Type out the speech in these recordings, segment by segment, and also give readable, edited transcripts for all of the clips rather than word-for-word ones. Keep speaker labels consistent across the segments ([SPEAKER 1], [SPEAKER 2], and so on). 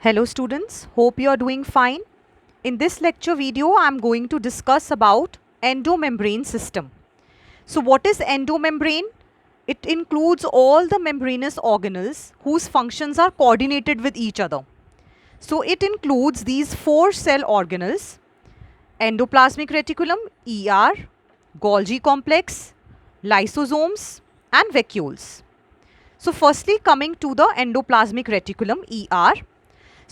[SPEAKER 1] Hello students, hope you are doing fine. In this lecture video, I am going to discuss about endomembrane system. So what is endomembrane? It includes all the membranous organelles whose functions are coordinated with each other. So it includes these 4 cell organelles: endoplasmic reticulum, ER, Golgi complex, lysosomes and vacuoles. So firstly, coming to the endoplasmic reticulum, ER.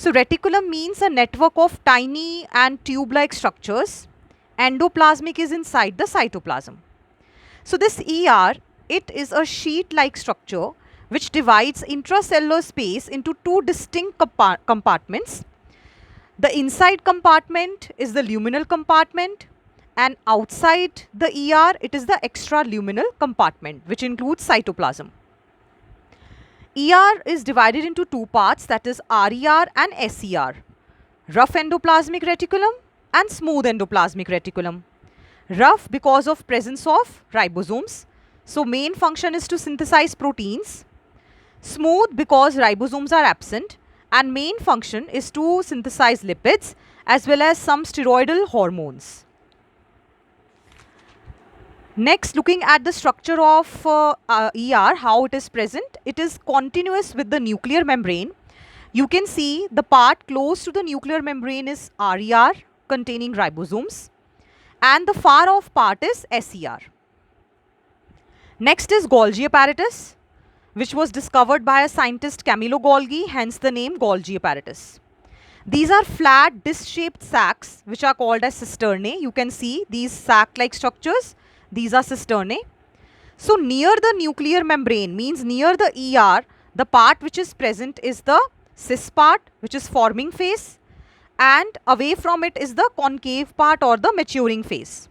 [SPEAKER 1] So reticulum means a network of tiny and tube-like structures. Endoplasmic is inside the cytoplasm. So this ER, it is a sheet-like structure which divides intracellular space into 2 distinct compartments. The inside compartment is the luminal compartment, and outside the ER it is the extraluminal compartment, which includes cytoplasm. ER is divided into 2 parts, that is RER and SER, rough endoplasmic reticulum and smooth endoplasmic reticulum. Rough because of presence of ribosomes, so main function is to synthesize proteins. Smooth because ribosomes are absent and main function is to synthesize lipids as well as some steroidal hormones. Next, looking at the structure of ER, how it is present, it is continuous with the nuclear membrane. You can see the part close to the nuclear membrane is RER containing ribosomes, and the far off part is SER. Next is Golgi apparatus, which was discovered by a scientist Camillo Golgi, hence the name Golgi apparatus. These are flat disc-shaped sacs which are called as cisternae. You can see these sac-like structures. These are cisternae. So near the nuclear membrane, means near the ER, the part which is present is the cis part, which is forming phase, and away from it is the concave part or the maturing phase.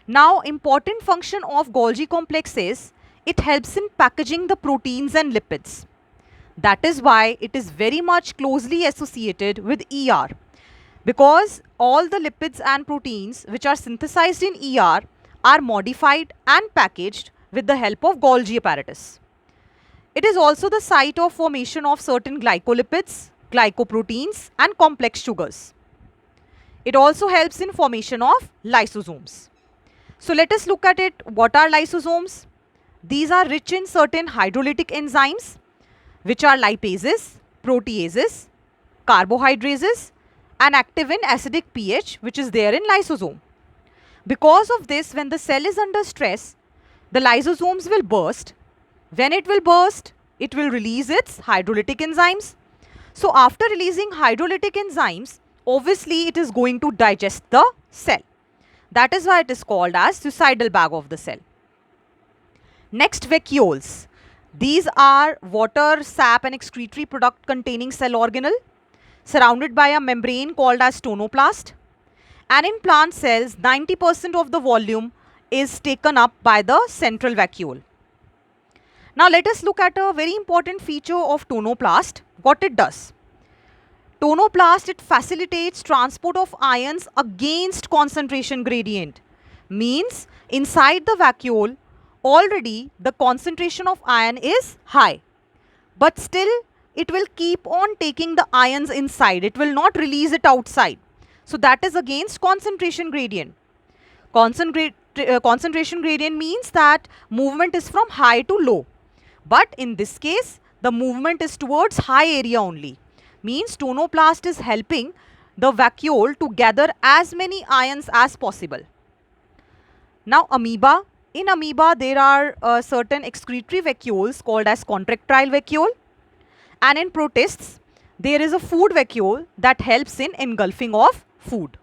[SPEAKER 1] Now, important function of Golgi complex is it helps in packaging the proteins and lipids. That is why it is very much closely associated with ER, because all the lipids and proteins which are synthesized in ER are modified and packaged with the help of Golgi apparatus. It is also the site of formation of certain glycolipids, glycoproteins and complex sugars. It also helps in formation of lysosomes. So let us look at it. What are lysosomes? These are rich in certain hydrolytic enzymes which are lipases, proteases, carbohydrases and active in acidic pH, which is there in lysosome. Because of this, when the cell is under stress, the lysosomes will burst. When it will burst, it will release its hydrolytic enzymes. So after releasing hydrolytic enzymes, obviously it is going to digest the cell. That is why it is called as suicidal bag of the cell. Next, vacuoles. These are water, sap and excretory product containing cell organelle surrounded by a membrane called as tonoplast. And in plant cells, 90% of the volume is taken up by the central vacuole. Now let us look at a very important feature of tonoplast, what it does. Tonoplast, it facilitates transport of ions against concentration gradient. Means inside the vacuole, already the concentration of ion is high. But still, it will keep on taking the ions inside. It will not release it outside. So that is against concentration gradient. Concentration gradient means that movement is from high to low. But in this case, the movement is towards high area only. Means tonoplast is helping the vacuole to gather as many ions as possible. Now amoeba. In amoeba, there are certain excretory vacuoles called as contractile vacuole. And in protists, there is a food vacuole that helps in engulfing of food.